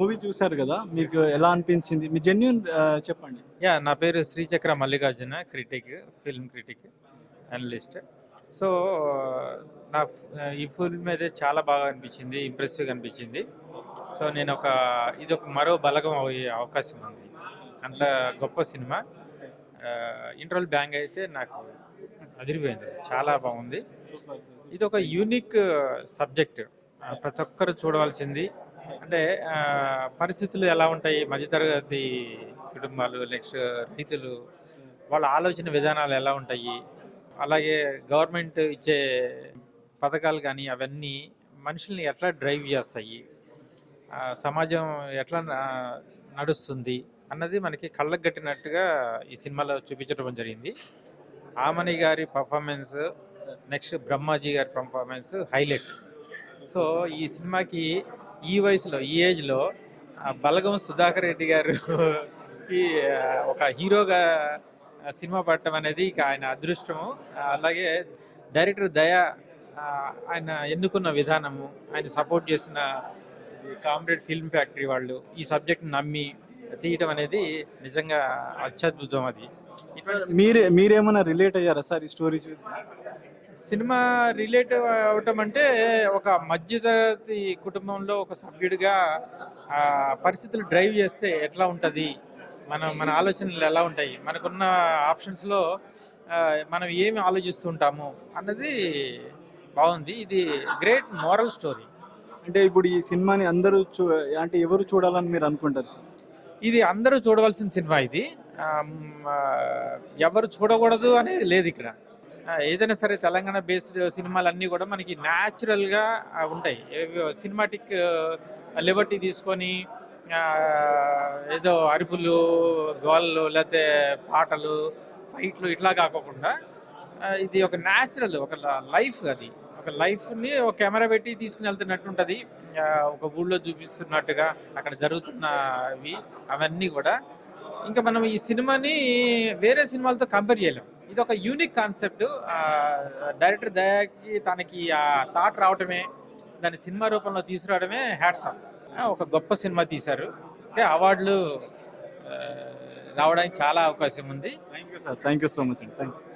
Movie చూసారు కదా! మీకు ఎలా అనిపించింది? మీ జెన్యూన్ చెప్పండి. నా పేరు Srichakra Mallikarjuna. Film critic, analyst. So, ఈ ఫిల్మ్ అయితే చాలా బాగా అనిపించింది. ఇంప్రెసివ్‌గా అనిపించింది. సో, ఇదొక మరో బలగం అయ్యే అవకాశం ఉంది. అంత గొప్ప సినిమా. ఇంటర్వల్ బ్యాంగ్ అయితే నాకు అదిరిపోయింది. చాలా బాగుంది. ఇదొక యూనిక్ సబ్జెక్ట్. ప్రతి ఒక్కరు చూడవలసింది. అంటే పరిస్థితులు ఎలా ఉంటాయి, మధ్యతరగతి కుటుంబాలు, నెక్స్ట్ రైతులు, వాళ్ళ ఆలోచన విధానాలు ఎలా ఉంటాయి, అలాగే గవర్నమెంట్ ఇచ్చే పథకాలు కానీ అవన్నీ మనుషుల్ని ఎట్లా డ్రైవ్ చేస్తాయి, సమాజం ఎట్లా నడుస్తుంది అన్నది మనకి కళ్ళకు కట్టినట్టుగా ఈ సినిమాలో చూపించడం జరిగింది. ఆమని గారి పర్ఫార్మెన్స్, నెక్స్ట్ బ్రహ్మాజీ గారి పర్ఫార్మెన్స్ హైలైట్. సో ఈ సినిమాకి ఈ వయసులో, ఈ ఏజ్లో బలగం సుధాకర్ రెడ్డి గారు ఒక హీరోగా సినిమా పడటం అనేది ఇక ఆయన అదృష్టము. అలాగే డైరెక్టర్ దయా ఆయన ఎన్నుకున్న విధానము, ఆయన సపోర్ట్ చేసిన కామ్రేడ్ ఫిల్మ్ ఫ్యాక్టరీ వాళ్ళు ఈ సబ్జెక్ట్ని నమ్మి తీయటం అనేది నిజంగా అత్యద్భుతం. అది మీరేమైనా రిలేట్ అయ్యారా సార్ ఈ స్టోరీ చూసి? సినిమా రిలేట్ అవటం అంటే, ఒక మధ్యతరగతి కుటుంబంలో ఒక సభ్యుడిగా పరిస్థితులు డ్రైవ్ చేస్తే ఎట్లా ఉంటుంది, మన ఆలోచనలు ఎలా ఉంటాయి, మనకున్న ఆప్షన్స్లో మనం ఏమి ఆలోచిస్తుంటాము అన్నది బాగుంది. ఇది గ్రేట్ మోరల్ స్టోరీ. అంటే ఇప్పుడు ఈ సినిమాని అందరూ అంటే ఎవరు చూడాలని మీరు అనుకుంటారు సార్? ఇది అందరూ చూడవలసిన సినిమా. ఇది ఎవరు చూడకూడదు అనేది లేదు ఇక్కడ. ఏదైనా సరే తెలంగాణ బేస్డ్ సినిమాలన్నీ కూడా మనకి న్యాచురల్గా ఉంటాయి. సినిమాటిక్ లిబర్టీ తీసుకొని ఏదో అరుపులు, గోళ్ళు, లేకపోతే పాటలు, ఫైట్లు ఇట్లా కాకుండా ఇది ఒక న్యాచురల్, ఒక లైఫ్. అది ఒక లైఫ్ని ఒక కెమెరా పెట్టి తీసుకుని వెళ్తున్నట్టు ఉంటుంది. ఒక ఊళ్ళో చూపిస్తున్నట్టుగా అక్కడ జరుగుతున్నవి అవన్నీ కూడా. ఇంకా మనం ఈ సినిమాని వేరే సినిమాలతో కంపేర్ చేయలేం. ఇది ఒక యూనిక్ కాన్సెప్ట్. డైరెక్టర్ దయాకి తనకి ఆ థాట్ రావటమే, దాన్ని సినిమా రూపంలో తీసుకురావడమే హ్యాట్స్ ఆఫ్. ఒక గొప్ప సినిమా తీశారు. అంటే అవార్డులు రావడానికి చాలా అవకాశం ఉంది. Thank you sir. Thank you so much అండి. Thank you.